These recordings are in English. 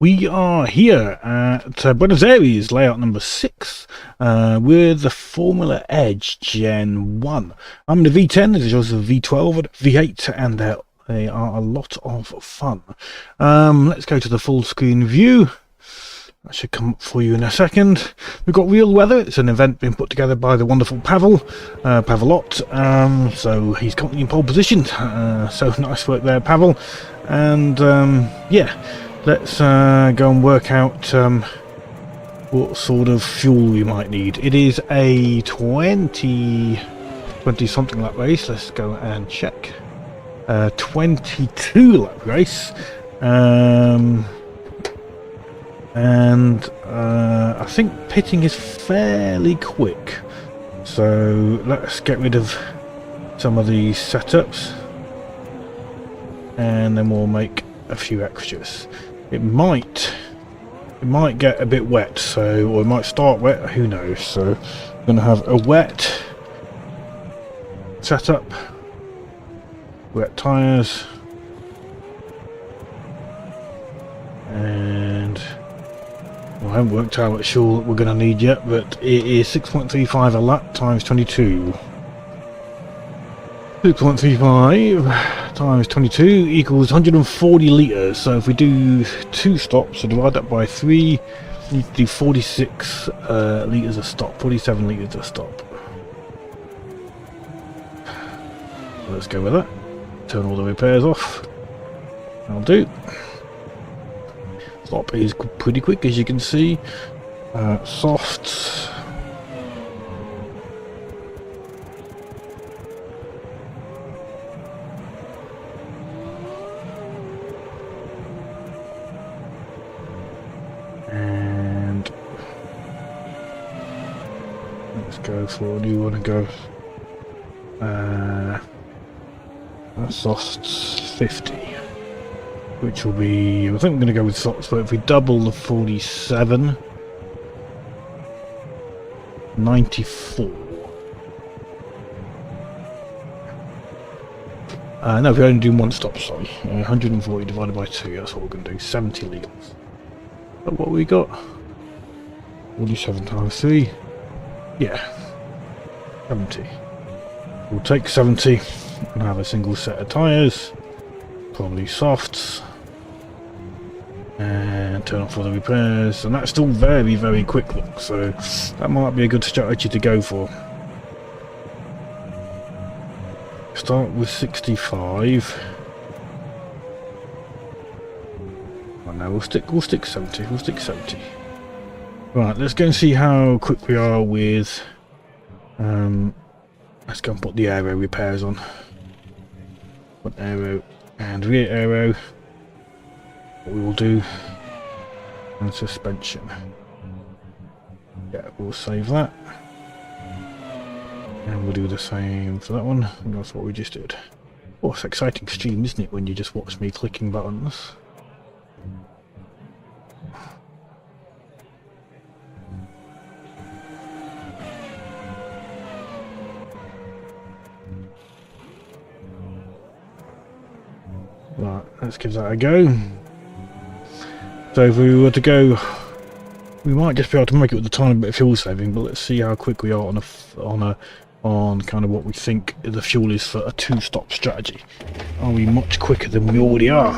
We are here at Buenos Aires, layout number 6, with the Formula Edge Gen1. I'm in the V10, this is yours the V12 and V8, and they are a lot of fun. Let's go to the full screen view. That should come up for you in a second. We've got real weather. It's an event being put together by the wonderful Pavel, Pavelot. So he's currently in pole position. So nice work there, Pavel. And yeah, let's go and work out what sort of fuel we might need. It is a 20 something lap race. Let's go and check. 22 lap race. And I think pitting is fairly quick, so let's get rid of some of these setups and then we'll make a few extras. It might get a bit wet, so, or it might start wet, who knows. So I'm going to have a wet setup, wet tyres, and I haven't worked out what fuel we're going to need yet, but it is 6.35 a lap times 22. 6.35 times 22 equals 140 litres. So if we do 2 stops, so divide that by 3, we need to do 46 litres a stop, 47 litres a stop. So let's go with that. Turn all the repairs off. That'll do. Stop is pretty quick, as you can see. Softs. And let's go for, do you want to go softs 50. Which will be, I think we're going to go with softs, but if we double the 47, 94. No, if we only do 1 stop, sorry. 140 divided by 2, that's what we're going to do, 70 litres. Is that what we got? 47 times 3, yeah, 70. We'll take 70 and have a single set of tyres, probably softs, and turn off all the repairs, and that's still very, very quick look, so that might be a good strategy to go for. Start with 65. Oh no, we'll stick 70. We'll stick 70. Right, let's go and see how quick we are with. Let's go and put the aero repairs on. Put aero and rear aero. What we will do, and suspension. Yeah, we'll save that, and we'll do the same for that one. And that's what we just did. Oh, it's exciting stream, isn't it, when you just watch me clicking buttons? Right, let's give that a go. So if we were to go, we might just be able to make it with a tiny bit of fuel saving, but let's see how quick we are on kind of what we think the fuel is for a 2-stop strategy. Are we much quicker than we already are?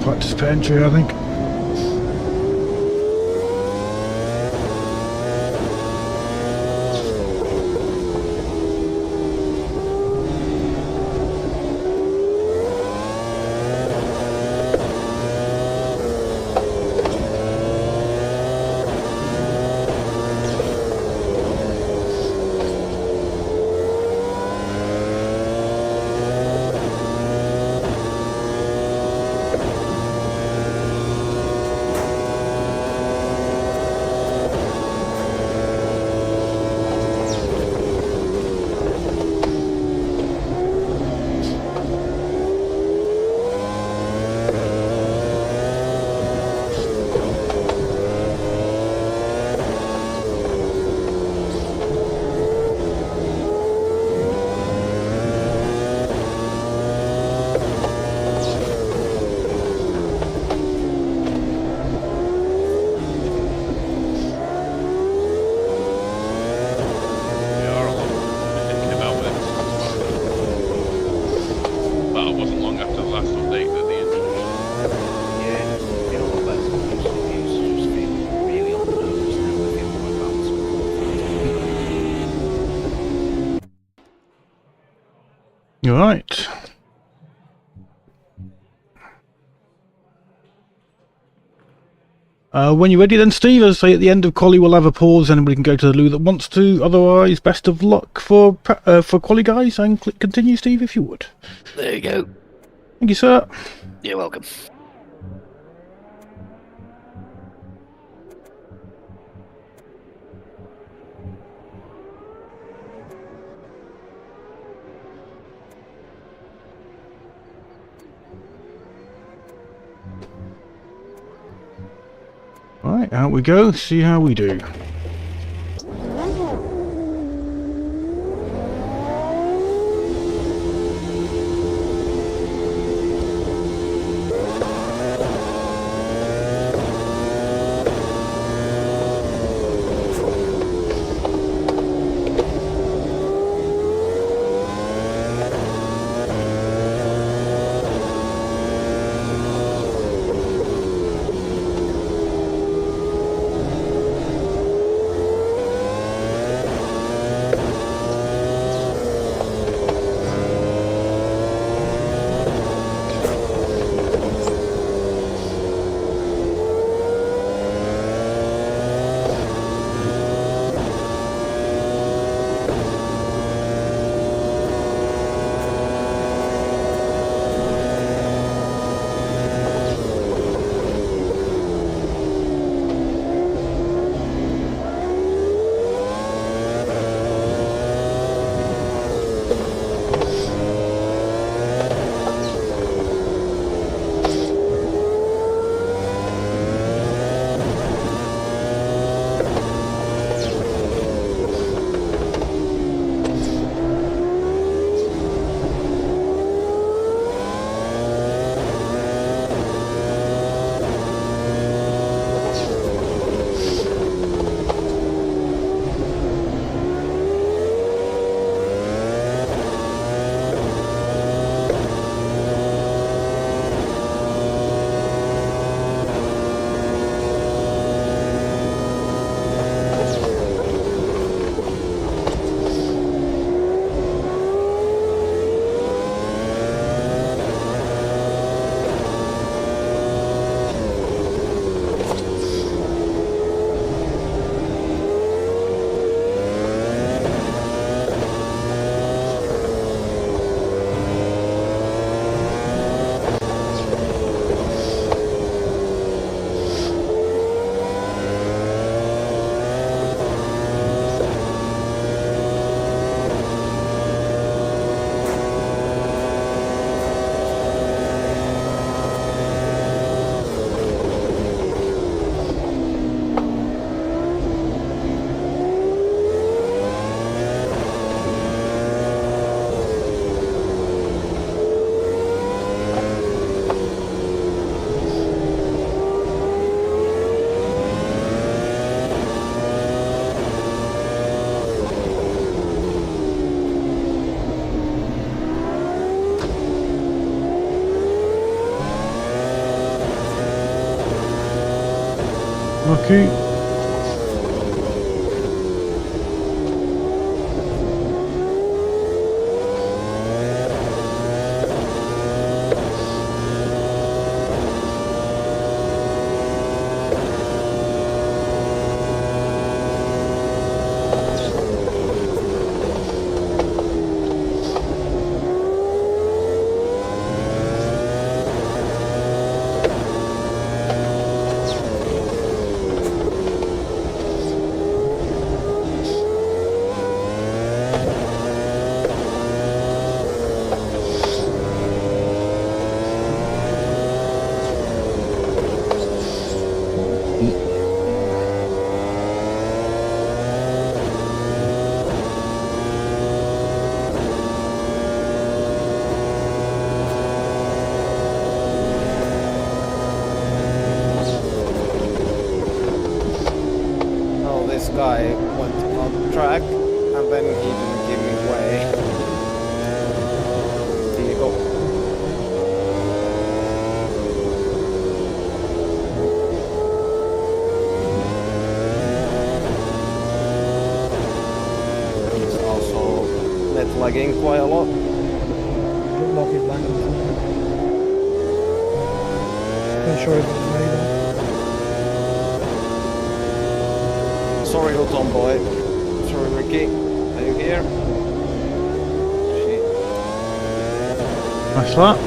practice for entry, I think. Right. When you're ready then, Steve, as I say at the end of quali we'll have a pause and we can go to the loo that wants to. Otherwise, best of luck for quali, guys, and continue, Steve, if you would. There you go. Thank you, sir. You're welcome. Right, out we go, see how we do. Okay. This guy went on track and then he didn't give me way. Here you go. He's also net lagging quite a lot. Looked like he's lagging something. Not sure if it's made. Sorry, little tomboy. Sorry, Ricky. Are you here? Shit. Nice that.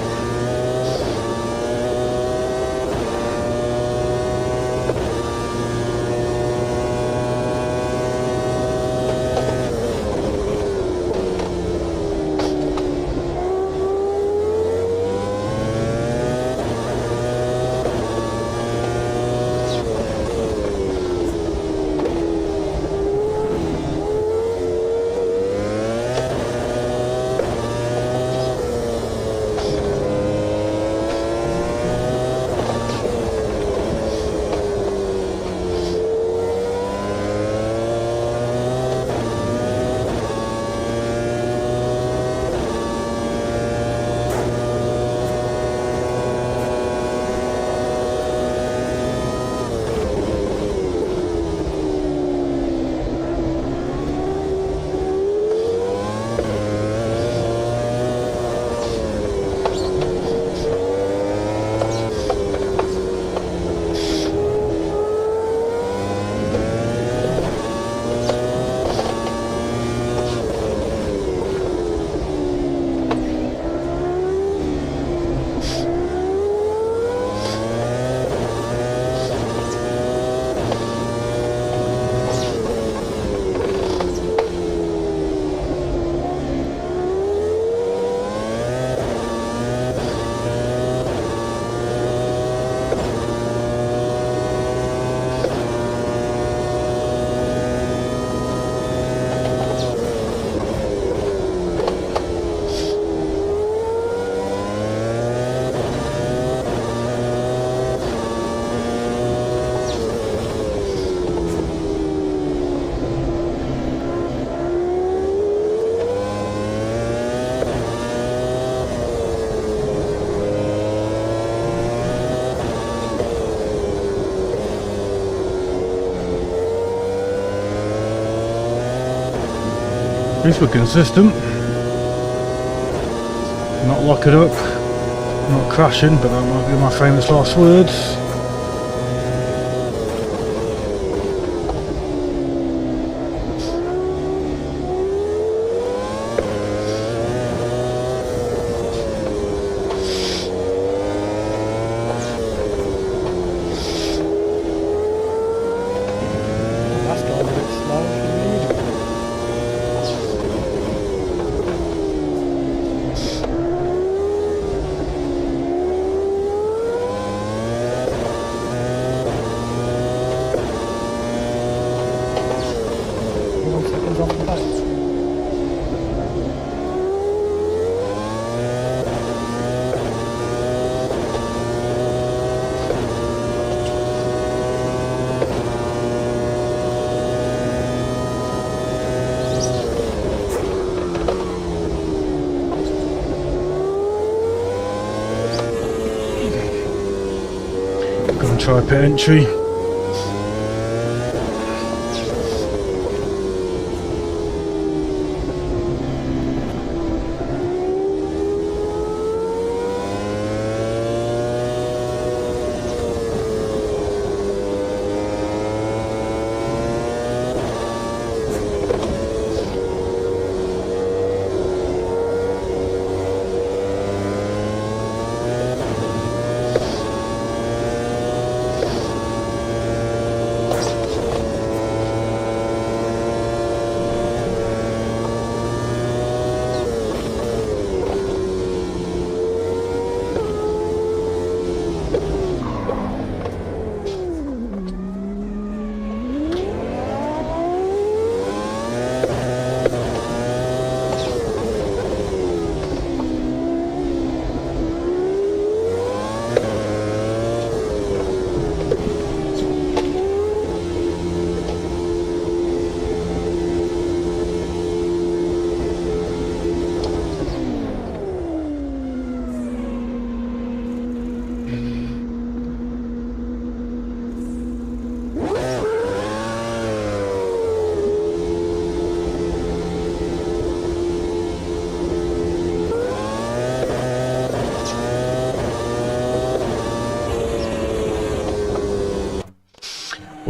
At least we're consistent. Not locking up, not crashing, but that might be my famous last words. That's going a bit slow for me. Off the pace. Go and try pit entry.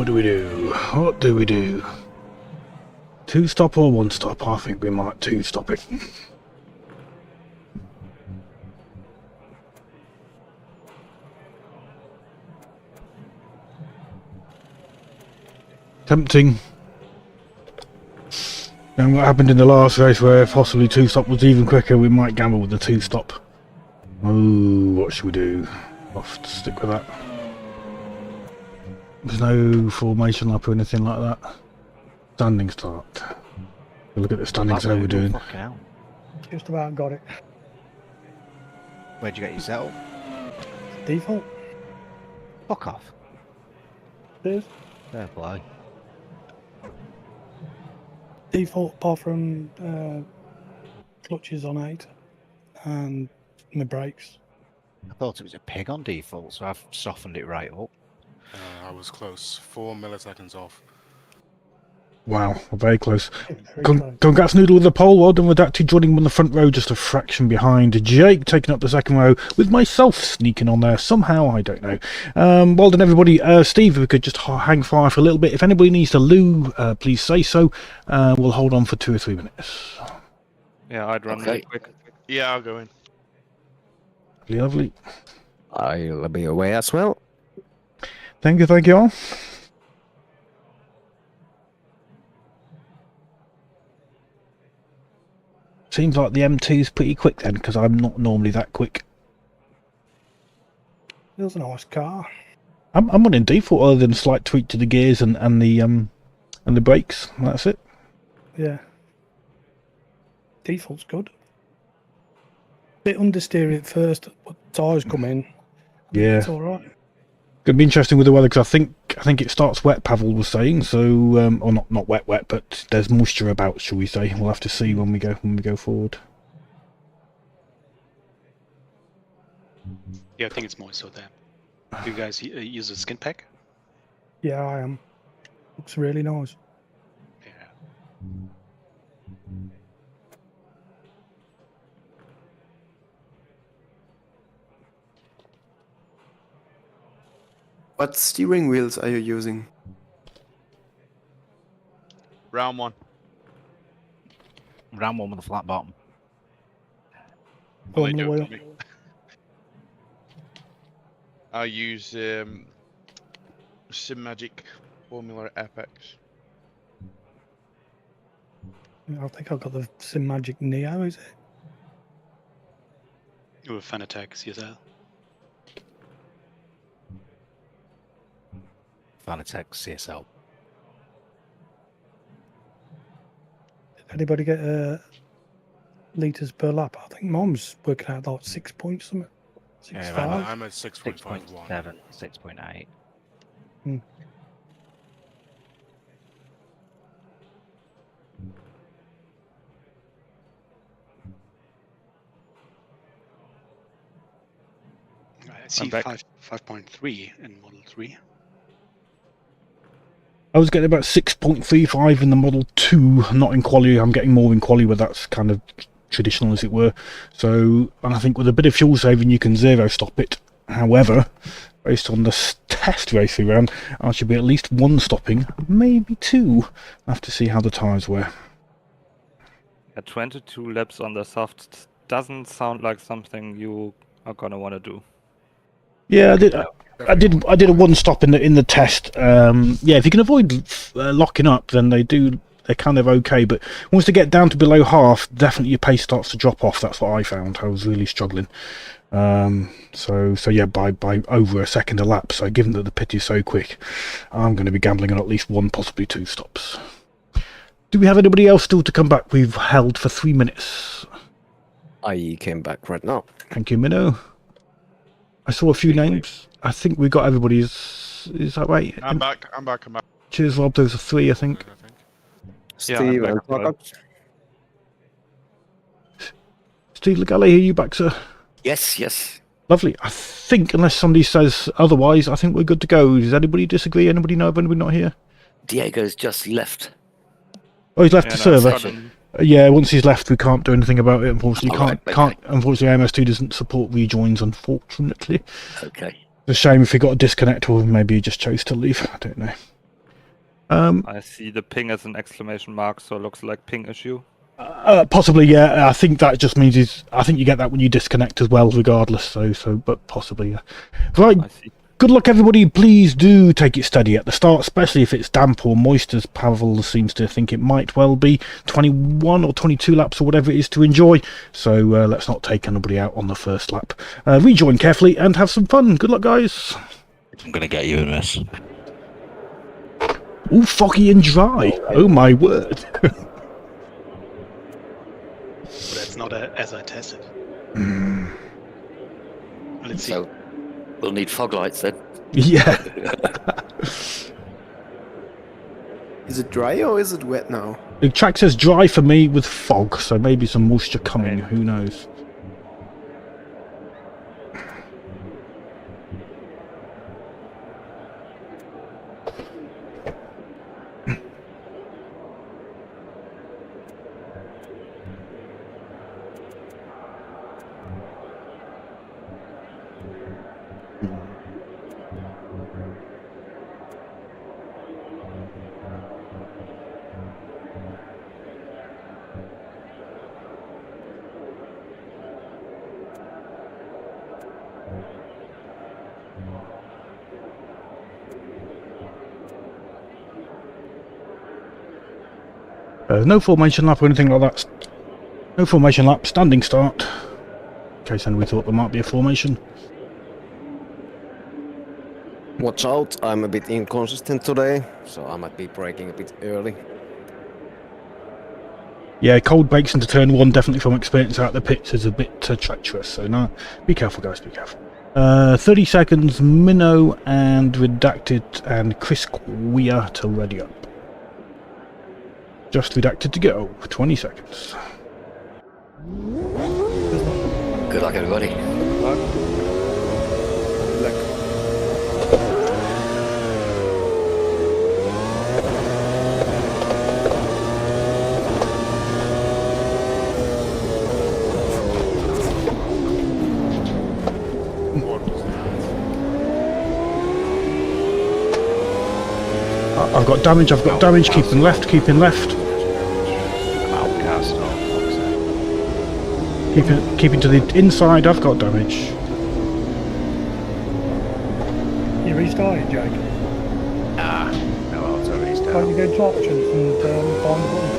What do we do? What do we do? 2-stop or 1-stop? I think we might 2-stop it. Tempting. And what happened in the last race where possibly 2-stop was even quicker, we might gamble with the 2-stop. Oh, what should we do? I'll have to stick with that. There's no formation lap or anything like that. Standing start. We'll look at the standings, how we're doing. Just about got it. Where'd you get your settle? Default. Fuck off. There's Fair play. default apart from clutches on 8 and my brakes. I thought it was a pig on default, so I've softened it right up. I was close. 4 milliseconds off. Wow, we're very close. Very close. Congrats Noodle with the pole, well done with that. Two joining on the front row, just a fraction behind. Jake taking up the second row, with myself sneaking on there somehow, I don't know. Well done everybody. Steve, if we could just hang fire for a little bit. If anybody needs to loo, please say so. We'll hold on for 2 or 3 minutes. Yeah, I'd run really quick. Yeah, I'll go in. Lovely. I'll be away as well. Thank you all. Seems like the M2 is pretty quick then, because I'm not normally that quick. It was a nice car. I'm running default other than a slight tweak to the gears and the brakes. That's it. Yeah. Default's good. Bit understeery at first, but tyres come in. Yeah. It's alright. Gonna be interesting with the weather because I think it starts wet. Pavel was saying so, or not wet, but there's moisture about, shall we say? We'll have to see when we go forward. Yeah, I think it's moist out there. Do you guys use a skin pack? Yeah, I am. Looks really nice. Yeah. What steering wheels are you using? Round 1. Round 1 with a flat bottom. What they Formula do wheel. for me. I use SimMagic Formula FX. I think I've got the SimMagic Neo, is it? You have Fanatec CSL. Fanatec CSL. Did anybody get litres per lap? I think Mom's working out like 6 points something. 6.5. Yeah, I'm at 6.51. 6.7, 6.8. I see 5.3 in Model 3. I was getting about 6.35 in the Model 2, not in quali. I'm getting more in quali, where that's kind of traditional, as it were. So, and I think with a bit of fuel saving, you can 0-stop it. However, based on the test race we ran, I should be at least 1 stopping, maybe 2. I have to see how the tyres were. At 22 laps on the soft doesn't sound like something you are gonna want to do. Yeah, I did a 1-stop in the test. Yeah, if you can avoid locking up, then they're kind of okay. But once they get down to below half, definitely your pace starts to drop off. That's what I found. I was really struggling. So yeah, by over a second a lap. So given that the pit is so quick, I'm going to be gambling on at least 1, possibly 2 stops. Do we have anybody else still to come back? We've held for 3 minutes. I came back right now. Thank you, Minnow. I saw a few names. I think we got everybody's. Is that right? I'm back. Cheers, Rob. Those are 3, I think. Yeah, Steve I'm and back as well. Marcus? Steve Legale, are you back, sir? Yes, yes. Lovely. I think, unless somebody says otherwise, I think we're good to go. Does anybody disagree? Anybody know of anybody not here? Diego's just left. Oh, he's left Yeah, the no, it's server. sudden. Yeah, once he's left, we can't do anything about it. Unfortunately, All right, Unfortunately, AMS2 doesn't support rejoins. Unfortunately, Okay. it's a shame if he got a disconnect, or maybe he just chose to leave. I don't know. I see the ping as an exclamation mark, so it looks like ping issue. Possibly, yeah. I think that just means I think you get that when you disconnect as well, regardless. But possibly, yeah. Right. I see. Good luck, everybody. Please do take it steady at the start, especially if it's damp or moist, as Pavel seems to think it might well be. 21 or 22 laps or whatever it is to enjoy. So let's not take anybody out on the first lap. Rejoin carefully and have some fun. Good luck, guys. I'm gonna get you in this. Ooh, foggy and dry. Oh my word. But that's not as I tested. Let's see. So we'll need fog lights then. Yeah. Is it dry or is it wet now? The track says dry for me with fog, so maybe some moisture coming. Who knows? No formation lap or anything like that. No formation lap, standing start. In case anybody thought there might be a formation. Watch out, I'm a bit inconsistent today, so I might be braking a bit early. Yeah, cold brakes into turn 1, definitely from experience out the pits, is a bit treacherous, so no, be careful guys, be careful. 30 seconds, Minnow and Redacted and Chris Queer to ready up. Just Redacted to go, 20 seconds. Good luck everybody. I've got damage, keeping left. Keeping to the inside, I've got damage. You restarted, Jake? No, auto restart. Can't you go to options and find the button?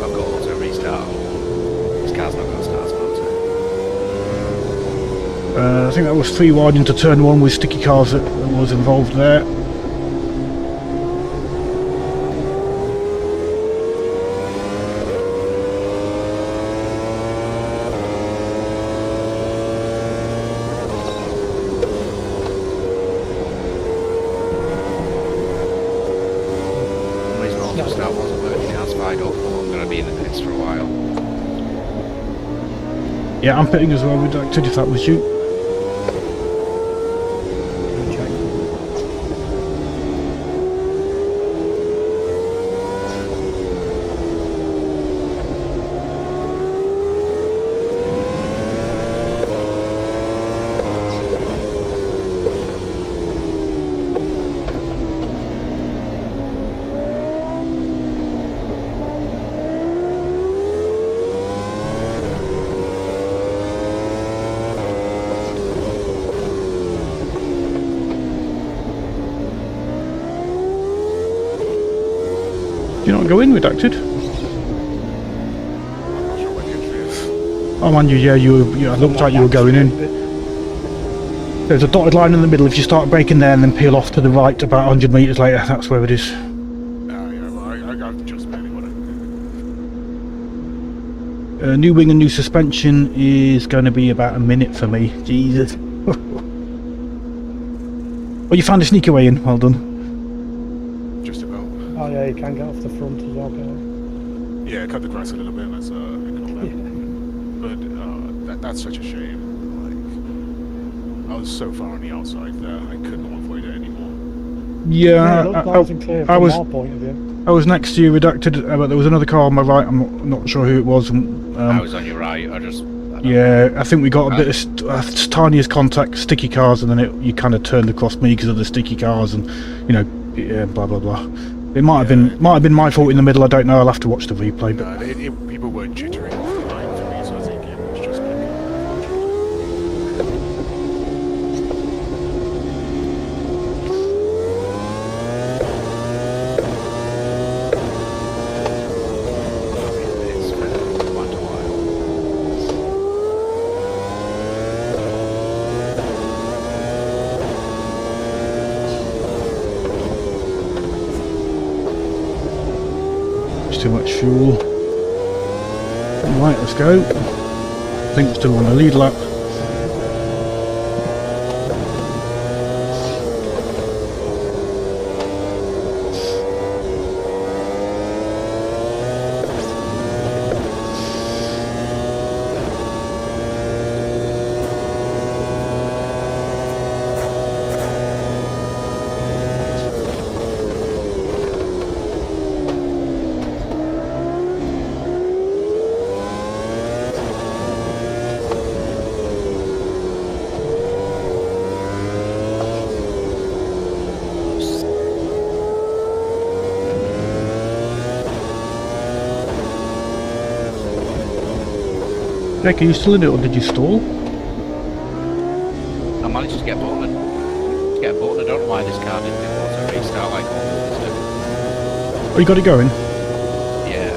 I've got auto restart. This car's not going to start auto. I think that was 3 wide into turn 1 with sticky cars that was involved there. Yeah, I'm pitting as well, Redacted, if that was you. Do you not go in, Redacted? Oh man, yeah, it looked like you were going in. There's a dotted line in the middle. If you start braking there and then peel off to the right about 100 metres later, that's where it is. New wing and new suspension is going to be about a minute for me. Jesus. Oh, you found a sneaky way in. Well done. Just about. Oh yeah, you can get off the front as well, can't you? Yeah, cut the grass a little bit. Let's ignore that. But that's such a shame. Like, I was so far on the outside there, I could not avoid it anymore. Yeah, it looked nice and clear from our point of view. I was next to you, Redacted, but there was another car on my right. I'm not sure who it was. I was on your right. I think we got a bit of tiny as contact sticky cars, and then you kind of turned across me because of the sticky cars, and Yeah, blah blah blah. It might have been my fault in the middle. I don't know. I'll have to watch the replay. But People weren't jittering off the line for me, so I think it was just me. It's been quite a while. it's too much fuel. Right, let's go. I think we're still on the lead lap. Jack, are you still in it or did you stall? I managed to get a button. I don't know why this car didn't want to restart like all the others do. Oh, you got it going? Yeah.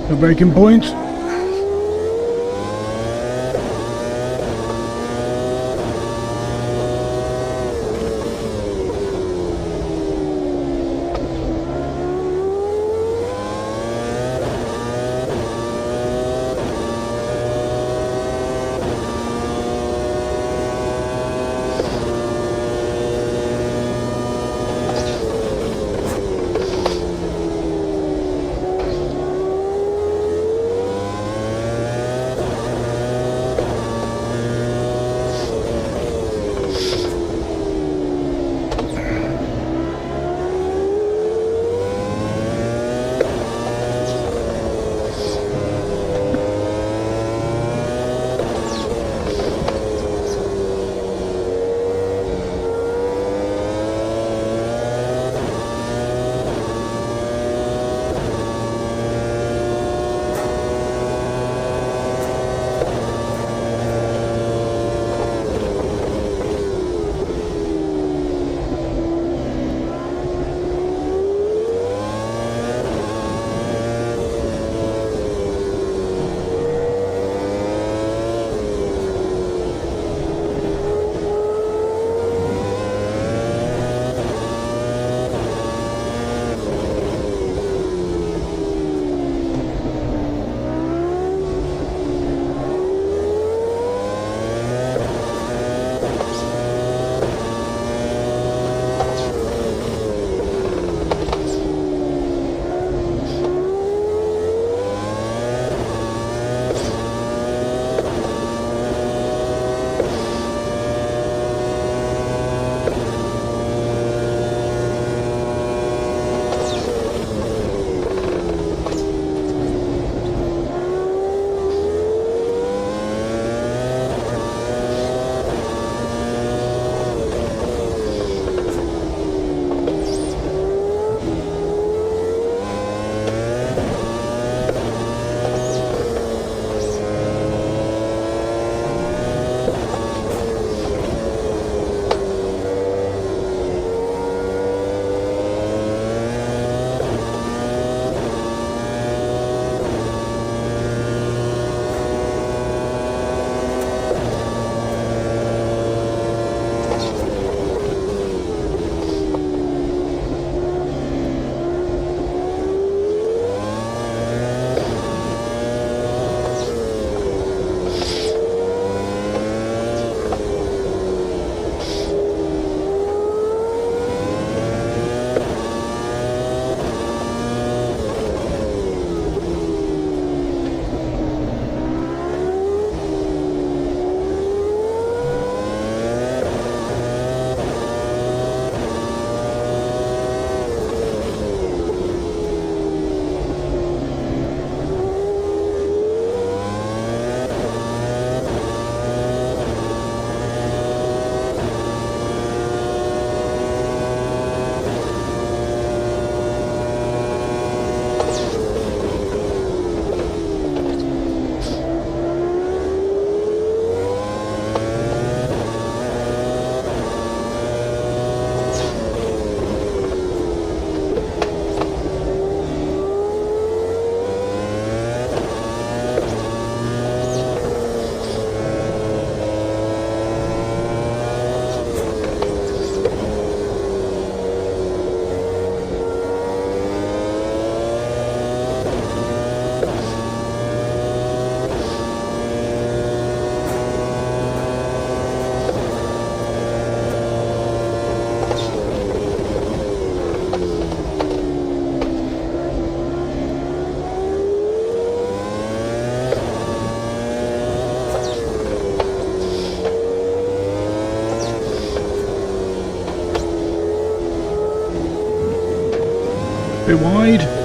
No braking point. Bit wide.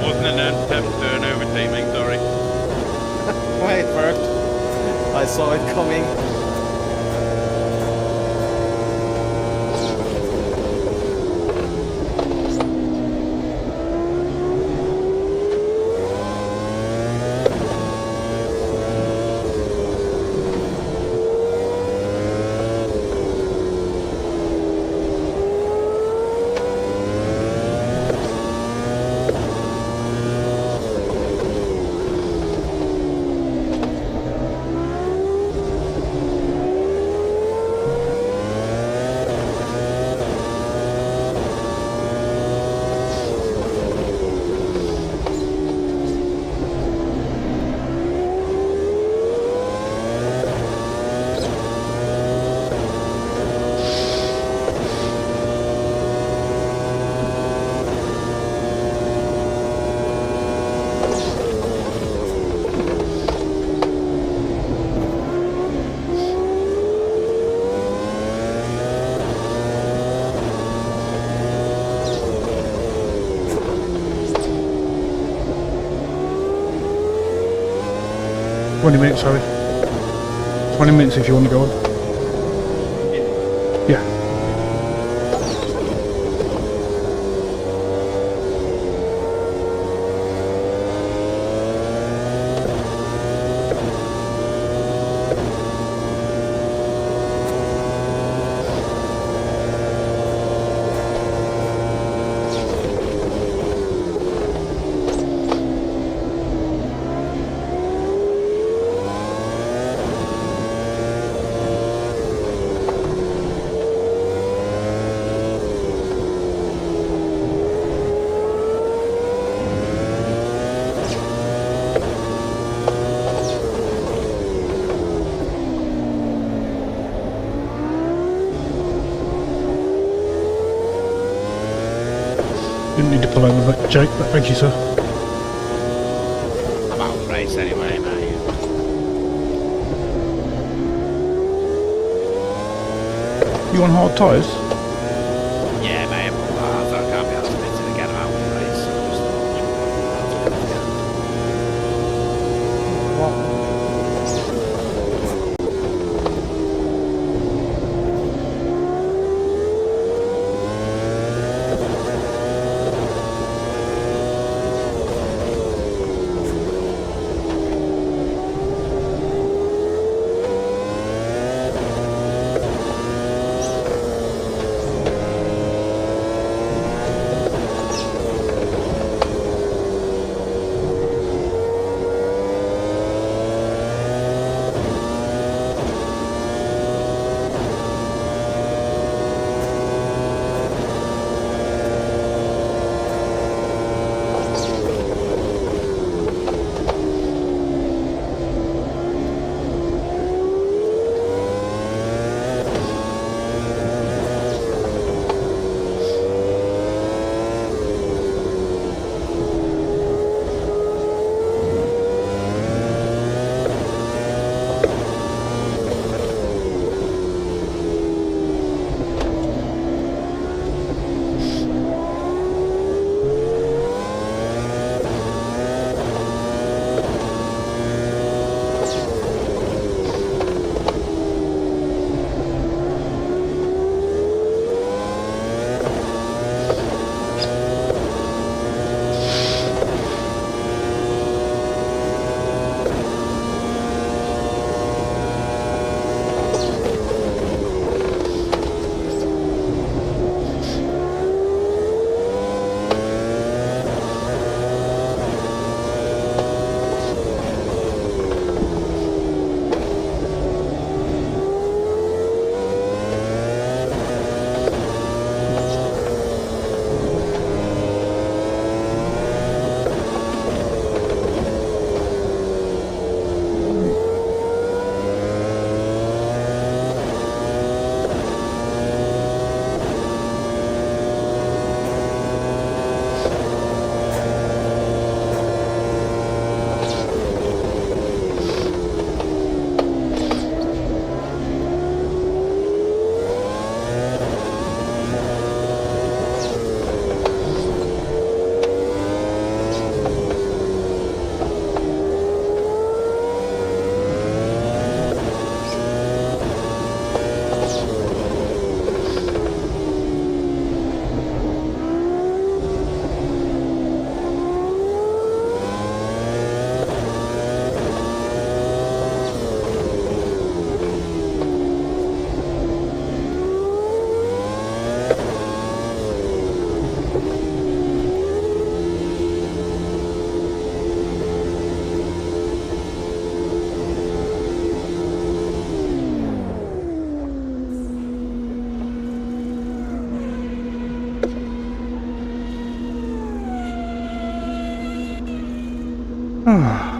wasn't an attempt to an overtaking, sorry. Wait, it worked. I saw it coming. minutes, sorry. 20 minutes if you want to go on. Yeah. Didn't need to pull over, but Jake, but thank you, sir. I'm out of race anyway, mate. You on hard tyres? Yeah, mate, I'm on hard, I can't be asked to miss it again. I'm out of race. So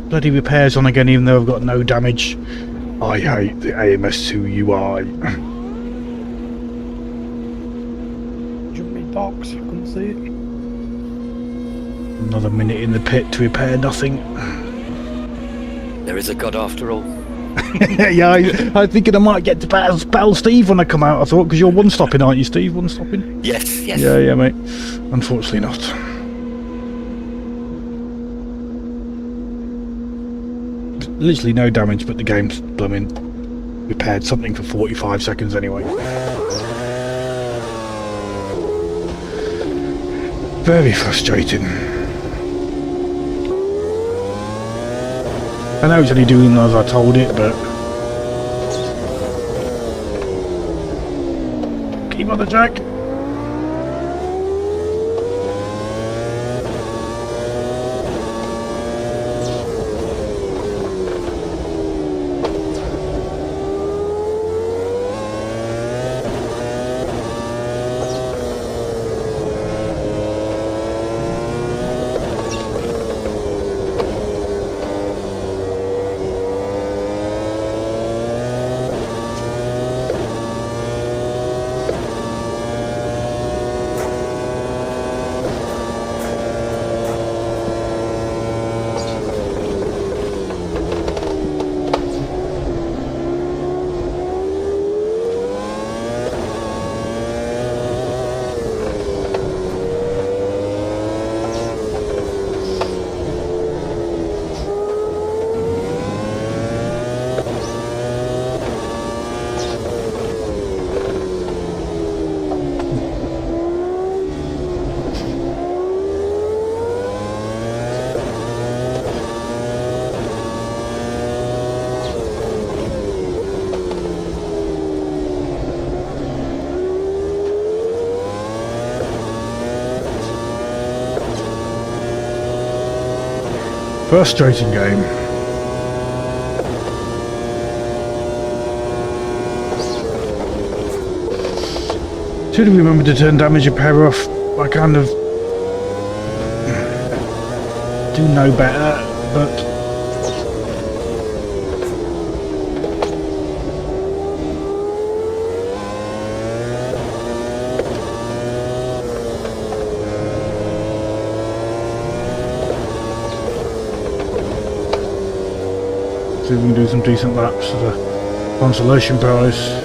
Bloody repairs on again, even though I've got no damage. I hate the AMS2 UI. Jumping box, I couldn't see it. Another minute in the pit to repair nothing. There is a god after all. Yeah, I'm thinking I might get to battle Steve when I come out, I thought, because you're one-stopping, aren't you, Steve? One-stopping? Yes, yes. Yeah, mate. Unfortunately not. Literally no damage, but the game's blooming repaired something for 45 seconds anyway. Very frustrating. I know it's only doing as I told it, but keep on the track. Frustrating game. Should have remembered to turn damage repair off. I kind of do know better, but see if we can do some decent laps for the consolation prize.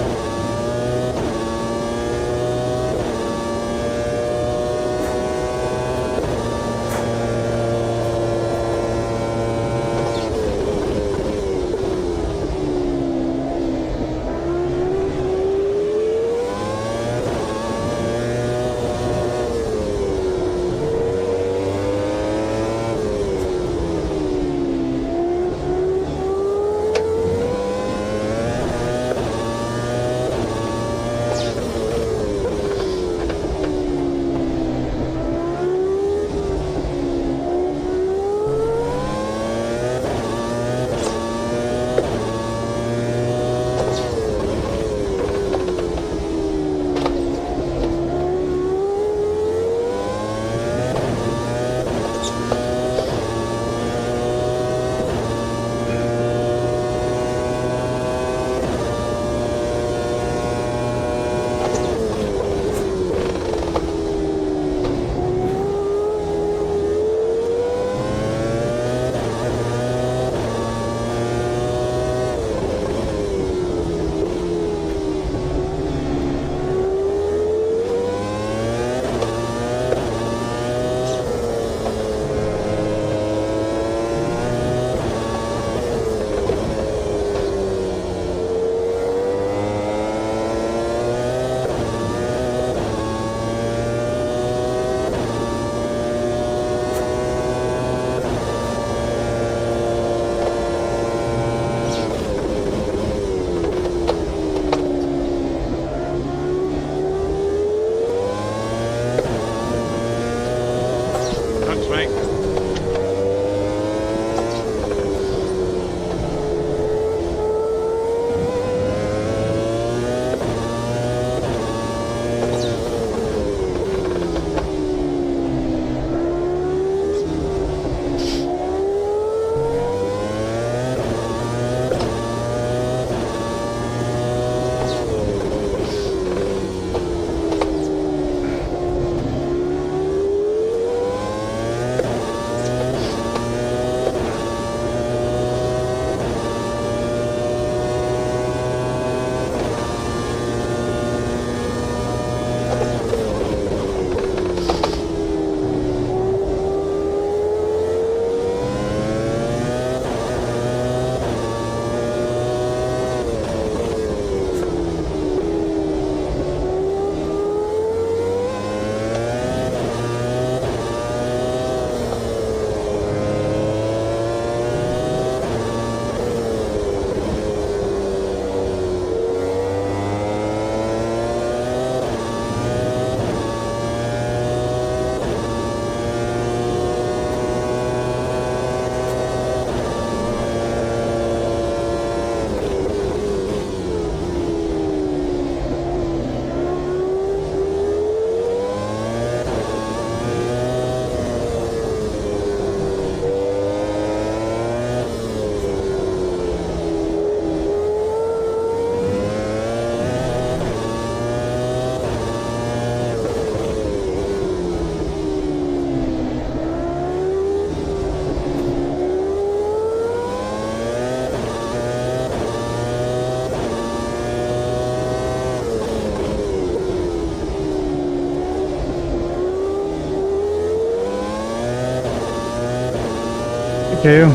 you.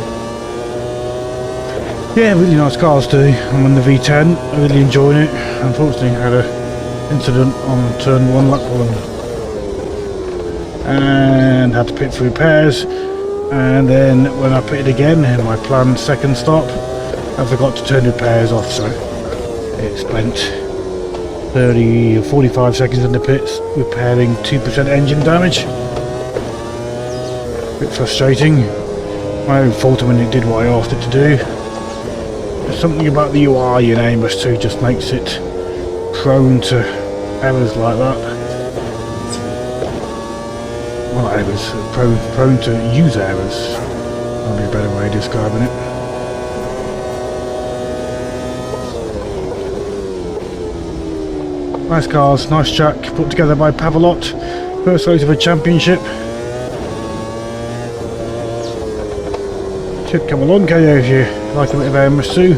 Yeah, really nice cars too. I'm on the V10, really enjoying it. Unfortunately, I had an incident on turn 1 lap 1 and had to pit for repairs. And then when I pitted again in my planned second stop, I forgot to turn repairs off, so it spent 30 or 45 seconds in the pits repairing 2% engine damage. A bit frustrating. My own fault when it did what I asked it to do. There's something about the UI in AMS2 just makes it prone to errors like that. Well, not errors, prone to user errors. Probably a better way of describing it. Nice cars, nice track, put together by Pavelot. First race of a championship. Should come along, can you, if you like a bit of AMS2.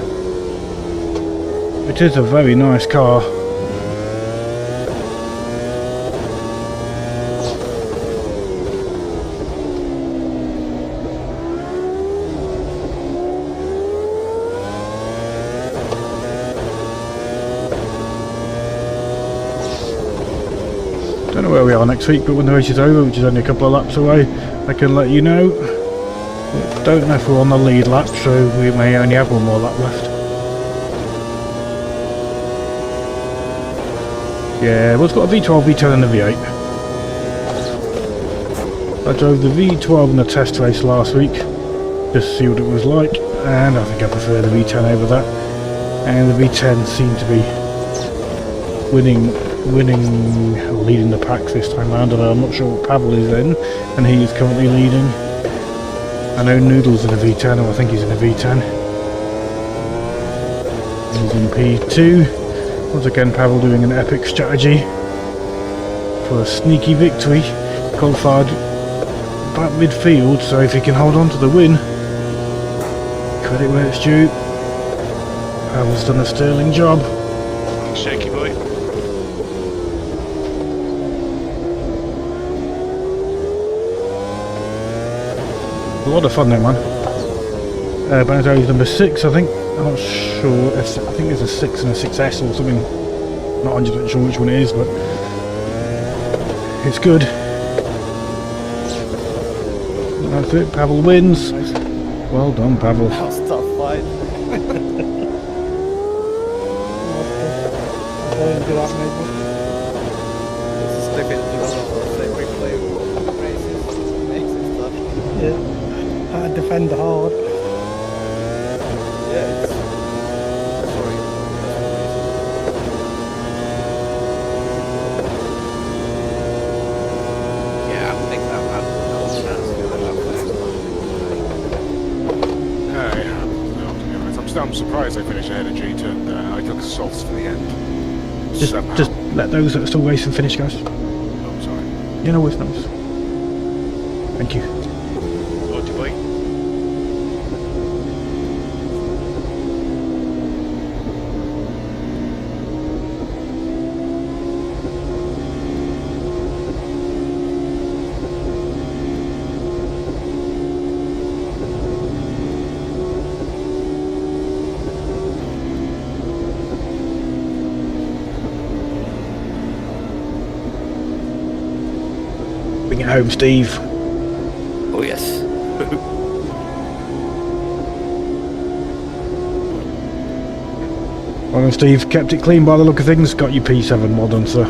It is a very nice car. Don't know where we are next week, but when the race is over, which is only a couple of laps away, I can let you know. Don't know if we're on the lead lap, so we may only have one more lap left. Yeah, well, it's got a V12, V10 and a V8. I drove the V12 in the test race last week, just to see what it was like, and I think I prefer the V10 over that. And the V10 seemed to be leading the pack this time round, and I'm not sure what Pavel is in, and he is currently leading. I know Noodle's in a V10, or I think he's in a V10. He's in P2. Once again, Pavel doing an epic strategy for a sneaky victory. Qualified back midfield, so if he can hold on to the win, credit where it's due. Pavel's done a sterling job. Shaky boy. A lot of fun there, man. Benetto's number 6, I think. I'm not sure. I think there's a 6 and a 6S or something. Not 100% sure which one it is, but it's good. That's it. Pavel wins. Well done, Pavel. That was a tough fight. This is definitely one of those replay races. Makes it tough. Yeah. I defend hard. Yeah, it's... Sorry. Yeah, I think that was a chance to the I'm surprised I finished ahead of G2. I took softs for the end. Just let those that are still racing finish, guys. Oh, sorry. You know what's nice. Thank you. Forte boy. Bring it home, Steve. Oh yes. Well done, Steve. Kept it clean by the look of things. Got your P7. Well done, sir.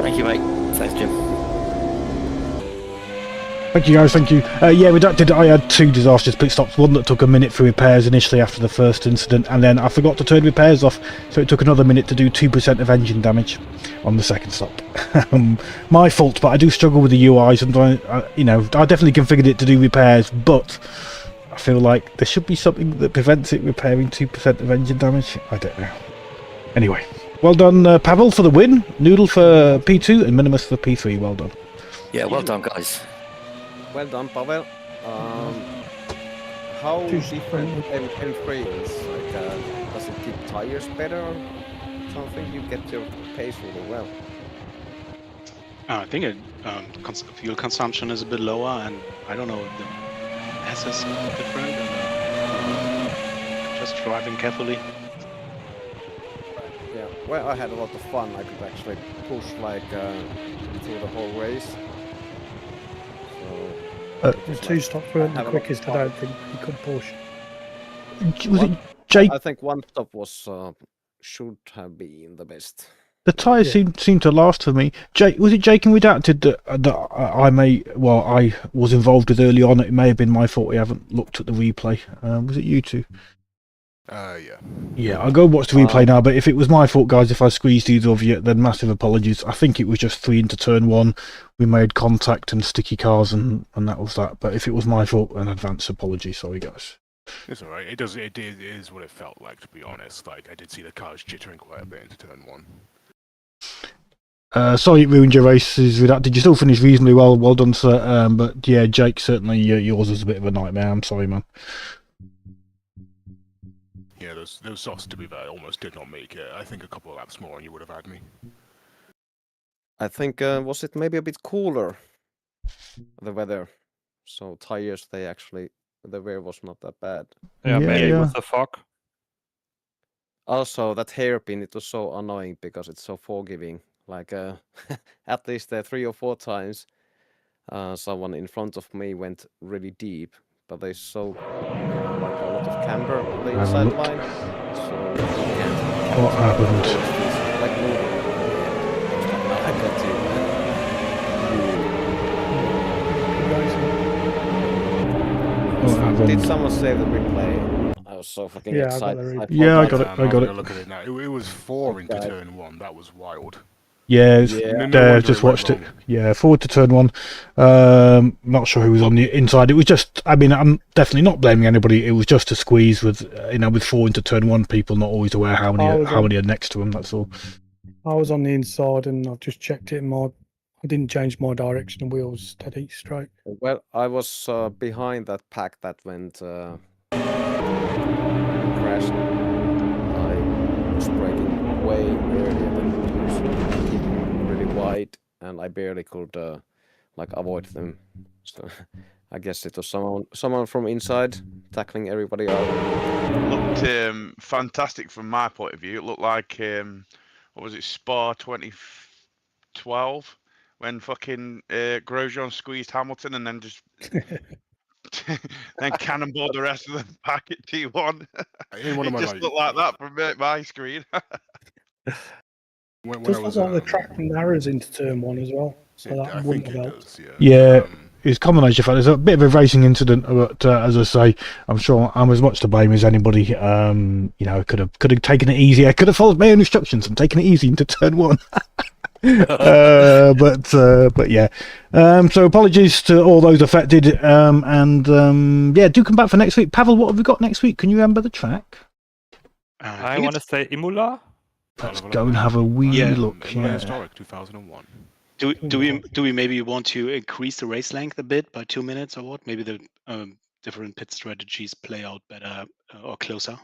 Thank you, mate. Thanks, Jim. Thank you, guys. Thank you. Yeah, redacted. I had 2 disastrous pit stops. One that took a minute for repairs initially after the first incident, and then I forgot to turn repairs off, so it took another minute to do 2% of engine damage on the second stop. My fault, but I do struggle with the UI sometimes. You know, I definitely configured it to do repairs, but I feel like there should be something that prevents it repairing 2% of engine damage. I don't know. Anyway, well done, Pavel, for the win. Noodle for P2 and Minimus for P3. Well done. Yeah, well done, guys. Well done, Pavel. How different M3 is? Like, does it keep tires better or something? You get your pace really well. I think fuel consumption is a bit lower, and I don't know, the assets different? Just driving carefully. Yeah, well, I had a lot of fun. I could actually push like through the whole race. So The two stops weren't the quickest. I don't think you could push. Was it Jake? I think one stop was should have been the best. The tyres seemed to last for me. Jake, was it Jake and Redacted that I was involved with early on? It may have been my fault. I haven't looked at the replay. Was it you two? Yeah. Yeah, I'll go watch the replay now, but if it was my fault, guys, if I squeezed either of you, then massive apologies. I think it was just 3 into turn 1. We made contact and sticky cars, and that was that. But if it was my fault, an advance apology. Sorry, guys. It's alright. It is what it felt like, to be honest. Like, I did see the cars jittering quite a bit into turn 1. Sorry it ruined your races with that. Did you still finish reasonably well? Well done, sir. But yeah, Jake, certainly yours was a bit of a nightmare. I'm sorry, man. Yeah, those softs, to be fair, almost did not make it. I think a couple of laps more and you would have had me. I think was it maybe a bit cooler, the weather, so tires the wear was not that bad. Yeah, maybe with the fog. Also, that hairpin, it was so annoying because it's so forgiving. Like at least 3 or 4 times, someone in front of me went really deep, but they saw like a lot of camber on the inside line. So what happened? Like now I got What happened? Did someone save the replay? I was so fucking excited. I got it. I got it. Look at it now. It was 4 into turn 1. That was wild. Yeah, just watched it. Yeah, forward to turn 1. Not sure who was on the inside. It was just, I mean, I'm definitely not blaming anybody. It was just a squeeze with, with 4 into turn 1. People not always aware how many are next to them. That's all. I was on the inside and I've just checked it. I didn't change my direction. The wheels steady straight. Well, I was behind that pack that went crashed. I was braking way earlier than usual, keeping really wide, and I barely could avoid them. So I guess it was someone from inside tackling everybody out. Looked fantastic from my point of view. It looked like what was it, Spa 2012, when fucking Grosjean squeezed Hamilton and then just then cannonballed the rest of the pack at T1. It just looked like that from my screen. Just like the track narrows into turn 1 as well, so that wouldn't have helped. Yeah, it's combination fact. There's a bit of a racing incident, but as I say, I'm sure I'm as much to blame as anybody. Could have taken it easy. I could have followed my own instructions and taken it easy into turn 1. But yeah. So apologies to all those affected. Do come back for next week. Pavel, what have we got next week? Can you remember the track? I want to say Imola. Let's go and have a wee look. Historic 2001. Do we maybe want to increase the race length a bit by 2 minutes or what? Maybe the different pit strategies play out better or closer.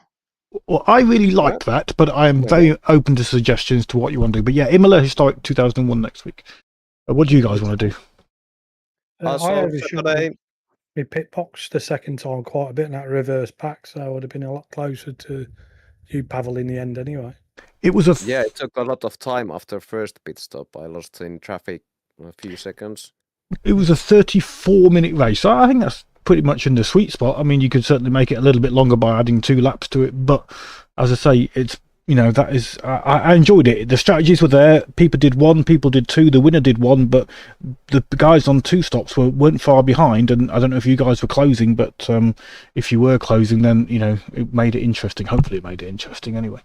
Well, I really like that, but I am very open to suggestions to what you want to do. But yeah, Imola Historic 2001 next week. What do you guys want to do? I overshot my pit box the second time quite a bit in that reverse pack, so I would have been a lot closer to you, Pavel, in the end anyway. It was it took a lot of time after first pit stop. I lost in traffic a few seconds. It was a 34-minute race. So I think that's pretty much in the sweet spot. I mean, you could certainly make it a little bit longer by adding 2 laps to it, but as I say, it's that is I enjoyed it. The strategies were there. People did 1, people did 2. The winner did 1, but the guys on 2 stops weren't far behind. And I don't know if you guys were closing, but if you were closing, then it made it interesting. Hopefully, it made it interesting anyway.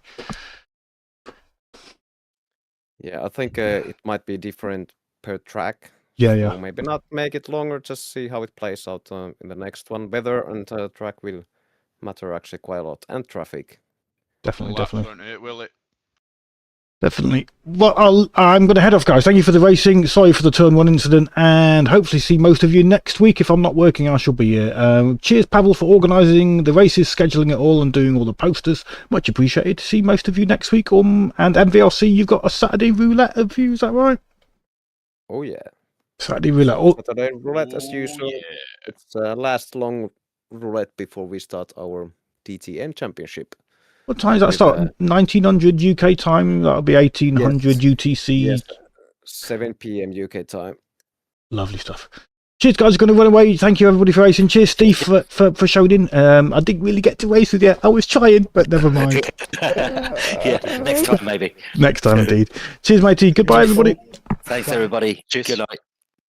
Yeah, I think it might be different per track. Yeah. So maybe not make it longer, just see how it plays out in the next one. Weather and track will matter actually quite a lot, and traffic. Definitely. Will it? Definitely. Well, I'm going to head off, guys. Thank you for the racing. Sorry for the turn 1 incident, and hopefully see most of you next week. If I'm not working, I shall be here. Cheers, Pavel, for organising the races, scheduling it all, and doing all the posters. Much appreciated. See most of you next week. And MVRC, you've got a Saturday roulette of you, is that right? Oh, yeah. Saturday roulette. Saturday roulette, as usual. Yeah. It's last long roulette before we start our DTM championship. What time does that start? 1900 UK time. That'll be 1800 UTC. Yes, 7 p.m. UK time. Lovely stuff. Cheers, guys. Going to run away. Thank you, everybody, for racing. Cheers, Steve, for showing in. I didn't really get to race with you. I was trying, but never mind. Yeah, next time, maybe. Next time, indeed. Cheers, matey. Goodbye, everybody. Thanks, everybody. Cheers. Good night.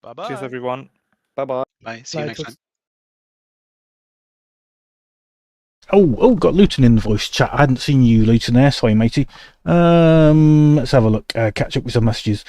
Bye-bye. Cheers, everyone. Bye-bye. Bye. See you next time. Oh, got Luton in the voice chat. I hadn't seen you, Luton, there. Sorry, matey. Let's have a look. Catch up with some messages.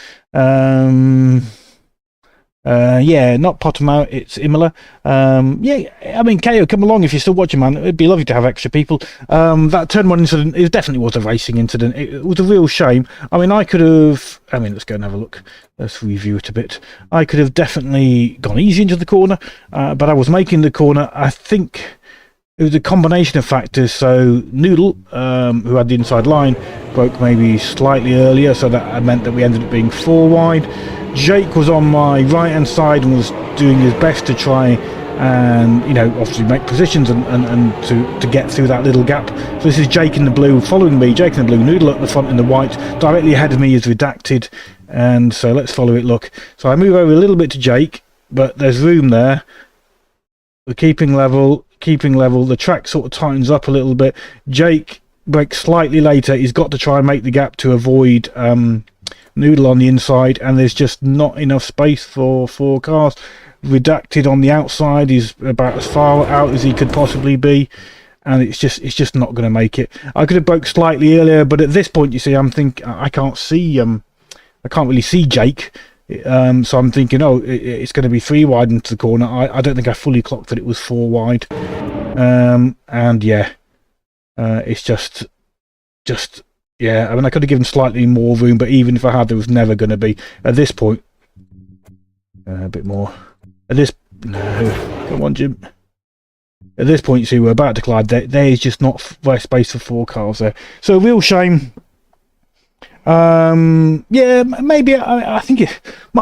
Yeah, not Pottermouth, it's Imola. Yeah, I mean, KO, come along if you're still watching, man. It'd be lovely to have extra people. That turn one incident, it definitely was a racing incident. It was a real shame. I mean, let's go and have a look. Let's review it a bit. I could have definitely gone easy into the corner, but I was making the corner. I think it was a combination of factors. So Noodle, who had the inside line, broke maybe slightly earlier, so that meant that we ended up being 4 wide. Jake was on my right hand side and was doing his best to try and, obviously make positions and to get through that little gap. So this is Jake in the blue following me, Jake in the blue, Noodle at the front in the white. Directly ahead of me is Redacted, and so let's follow it. Look, so I move over a little bit to Jake, but there's room there. We're keeping level. The track sort of tightens up a little bit. Jake brakes slightly later. He's got to try and make the gap to avoid Noodle on the inside, and there's just not enough space for 4 cars. Redacted on the outside is about as far out as he could possibly be, and it's just not going to make it. I could have broke slightly earlier, but at this point, you see, I can't really see Jake. So I'm thinking, it's going to be 3 wide into the corner. I don't think I fully clocked that it was 4 wide. And yeah, it's just yeah. I mean, I could have given slightly more room, but even if I had, there was never going to be at this point. A bit more. No, come on, Jim. At this point, you see, we're about to collide. There is just not space for 4 cars there. So a real shame. Yeah, maybe I think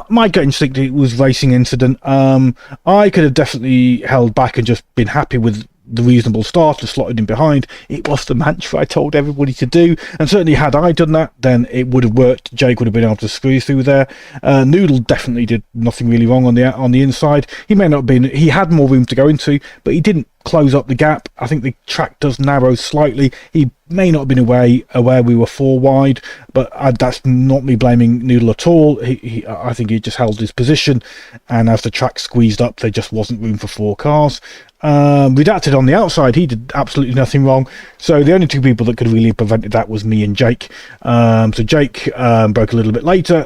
my gut instinct was racing incident. I could have definitely held back and just been happy with the reasonable start and slotted in behind. It was the mantra I told everybody to do, and certainly had I done that, then it would have worked. Jake would have been able to squeeze through there. Noodle definitely did nothing really wrong on the inside. He may not have been. He had more room to go into, but he didn't close up the gap. I think the track does narrow slightly. He may not have been aware we were 4 wide, but that's not me blaming Noodle at all. I think he just held his position, and as the track squeezed up, there just wasn't room for 4 cars. Redacted on the outside, he did absolutely nothing wrong. So the only 2 people that could really have prevented that was me and Jake. So Jake broke a little bit later,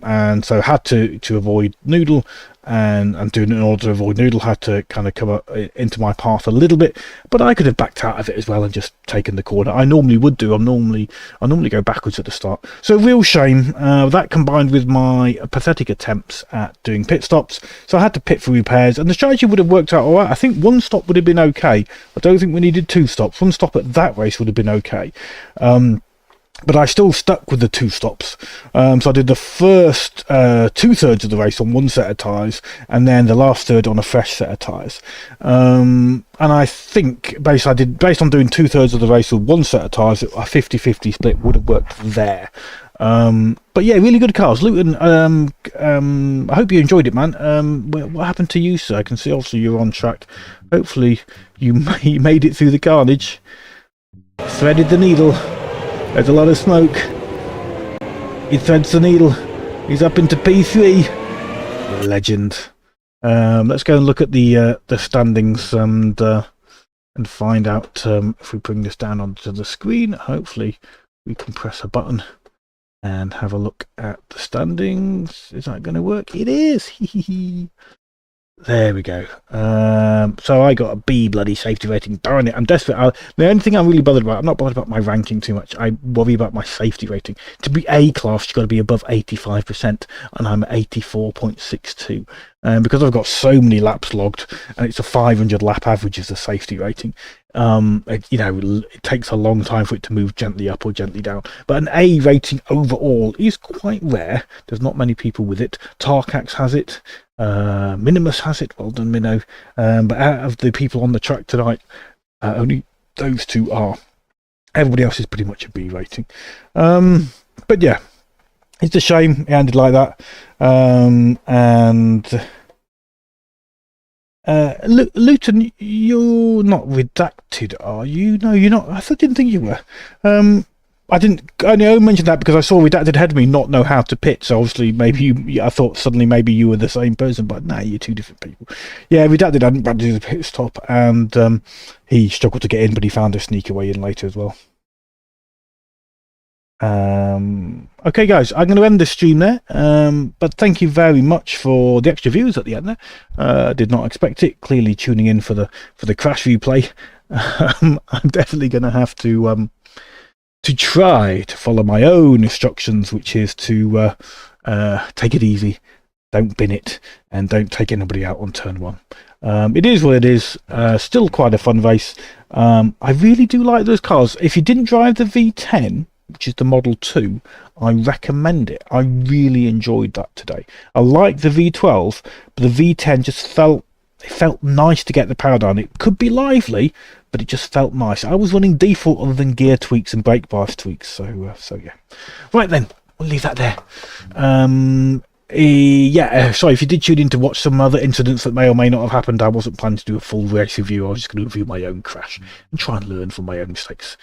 and so had to avoid Noodle. And in order to avoid Noodle, had to kind of come up into my path a little bit, but I could have backed out of it as well and just taken the corner. I normally would do. I normally go backwards at the start. So real shame. That combined with my pathetic attempts at doing pit stops, so I had to pit for repairs, and the strategy would have worked out all right. I think 1 stop would have been okay. I don't think we needed 2 stops. 1 stop at that race would have been okay. But I still stuck with the 2 stops. So I did the first 2/3 of the race on 1 set of tyres, and then the last third on a fresh set of tyres. And I think based on doing 2/3 of the race with 1 set of tyres, a 50-50 split would have worked there. But yeah, really good cars. Luton, I hope you enjoyed it, man. What happened to you, sir? I can see obviously you're on track. Hopefully you made it through the carnage. Threaded the needle. There's a lot of smoke. He threads the needle. He's up into P3. Legend. Let's go and look at the standings and find out if we bring this down onto the screen. Hopefully we can press a button and have a look at the standings. Is that going to work? It is. There we go. So I got a B bloody safety rating. Darn it, I'm desperate. The only thing I'm really bothered about, I'm not bothered about my ranking too much. I worry about my safety rating. To be A class, you've got to be above 85%, and I'm at 84.62. Because I've got so many laps logged, and it's a 500 lap average is the safety rating. It takes a long time for it to move gently up or gently down. But an A rating overall is quite rare. There's not many people with it. Tarkax has it. Minimus has it. Well done, Minnow. But out of the people on the track tonight, only those two are. Everybody else is pretty much a B rating. But yeah, it's a shame it ended like that. Luton, you're not redacted, are you? No, you're not. I didn't think you were. I only mentioned that because I saw redacted ahead of me not know how to pit. So obviously, maybe I thought suddenly maybe you were the same person, but no, you're two different people. Yeah, redacted hadn't practiced the pit stop, and he struggled to get in, but he found a sneak away in later as well. Okay, guys, I'm going to end this stream there. But thank you very much for the extra views at the end there. Did not expect it. Clearly tuning in for the crash replay. I'm definitely going to have to try to follow my own instructions, which is to take it easy, don't bin it, and don't take anybody out on turn one. It is what it is. Still quite a fun race. I really do like those cars. If you didn't drive the V10, which is the Model 2, I recommend it. I really enjoyed that today. I like the V12, but the V10 just felt nice to get the power down. It could be lively, but it just felt nice. I was running default other than gear tweaks and brake bias tweaks, so yeah. Right then, we'll leave that there. Sorry, if you did tune in to watch some other incidents that may or may not have happened, I wasn't planning to do a full race review. I was just going to review my own crash and try and learn from my own mistakes.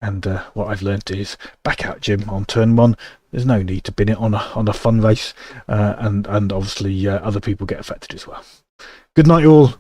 And what I've learned is back out, Jim, on turn one. There's no need to bin it on a fun race, and obviously other people get affected as well. Good night, all.